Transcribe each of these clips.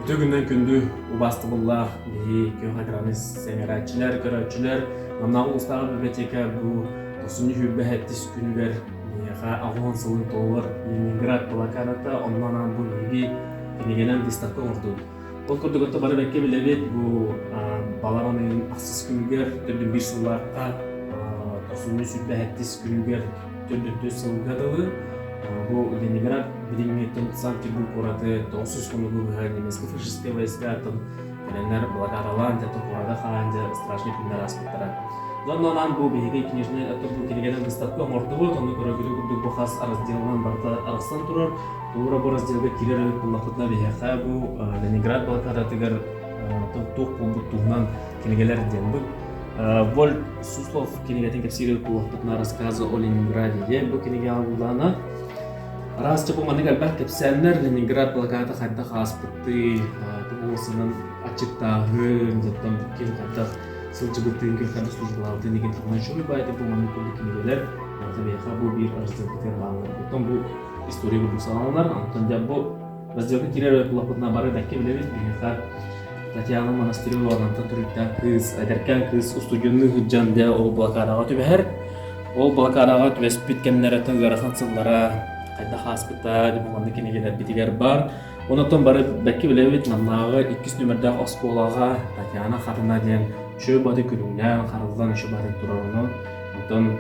Күттігінен күнді ұбасты бұллақ бейі күйхадырамыз сәңірәтчілер, көрәтчілер, намнағы ұстағы библиотека бұл 90 хүббәхәттіс күнігер бейіға ағуан сылын толыр Ленинград плакарата оннан бұл бейгі кенегенен выставка орды. Бұл күрдігітті бары бәкке білебет бұл балағанын ақсыз күнігер түрдің бір сыллаққа 90 хүббәхәттіс күнігер түрдің төс сылғадылы. Бұл Ленинград билимитен Санкт-Петербург горады 900 конугу немецкий фашистские войска там кенелер блокадалан те горада ханде страшный күннәр аспектара. Zondan bu беге книжный атып келгән выставка мортыбы тоны көрәгеле бу хас разделдан барда арсан турар. Бура бу разделга кирәле буллакытна беге бу Ленинград блокадатыгар тук булды тугнан келгәләр денбу. Воль Суслов кенегәтен кепсире буллакытна рассказы о Ленинграде бу кенегә алдана. Раз чапу маны галбах кепсәннәр Ленинград блокада хәддә хаспытты тулысының ачыктагы жаттан кем хәддә сылчы битен кем хәддә службаларды деген тагын шуны байды бу маны күлдек нигеләр табиха бу бир раздел баллар. Бутан бу история бу салалар антында бу разделга кирәле буллакытна бары дәкке беләбез бихар Татьяна монастыры антан турда кыз әдәркән кыз студентны хыҗҗанда ул блокадага төбәр. Ул блокадага төбәс биткәннәре тәгәрәхан сыллара Кайда хаспыта деп болғанда кенегелер битигер бар. Онотон бары бәкке білебет намнағы 200 нөмірді осколаға Татьяна қатына ден шөй бады күніңнен қарылған шөй бады тұрауыны. Онтон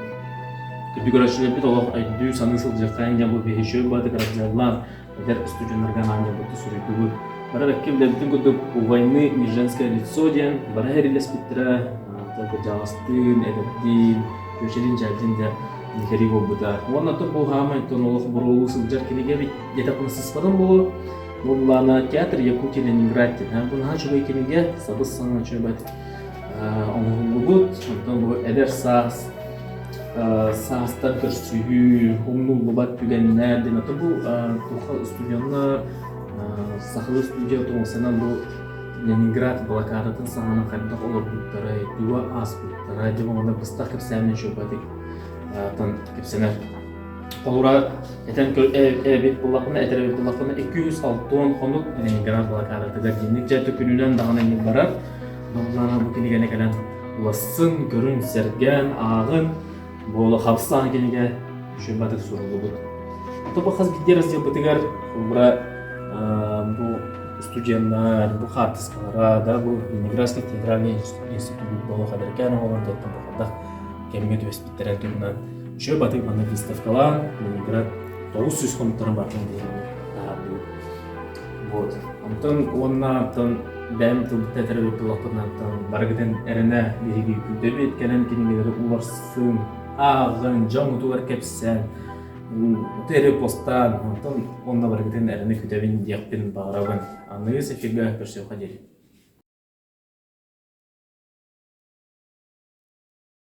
күрді көрәшілер бет олақ айду санысыл жақайын ден бұл бейі шөй бады гражданлар әдер студентлерген аңда бұты сүрейді бұл. Бары бәкке білебетін күрді у войны не женское лицо ден бары әрелес біттірі жағастын, әдәптін, көшелін жәрден ден Никари болбута. Онна то бул хамай то нолох бурулу сылжар кенеге бит етапын сыспадан болу. Буллана театр Якутия Ленинград. Бунга чугай кенеге сабыс саңа чөбәт. Оңгулугут, онтон бу эдер саас саастар көрсүйүү, умнулубат түгеннер ден аты бу туха студияннар сахылы студия тоңсанан бу Ленинград блокадатын саңана кайдак олор буттары, дуа ас буттары, деп онда быстак кепсәмен чөбәтик. Тан кепсенер. Олура этен бит буллакны этереп буллакны 206 тонн хонук Ленинград блокадатыга динник жаты күнүнөн дагана ел барар. Бунлана бу кенегене келен уласын көрүн серген агын болу хабстан кенеге шөбатык сурулу бут. Тобо хас бидер раздел битигер олура бу студенттар бу хатыскалара да бу Ленинградский театральный институт болу хадеркен олар деттен баканда кемге төс биттерен турунан шөй батык мана выставкалар Ленинград 900 конуктарын бартын дейін. Вот. Антон оннан бәм тылбытта тәрбет бұлақпынан барғыден әріне береге күлдебе еткенен кенемелері уларсын, ағын, жаң ұтулар кәпсән, ұтәрі постан, онда барғыден әріне күтәбен деқпен бағырабын. Анығы сәферге көрсеу қадері.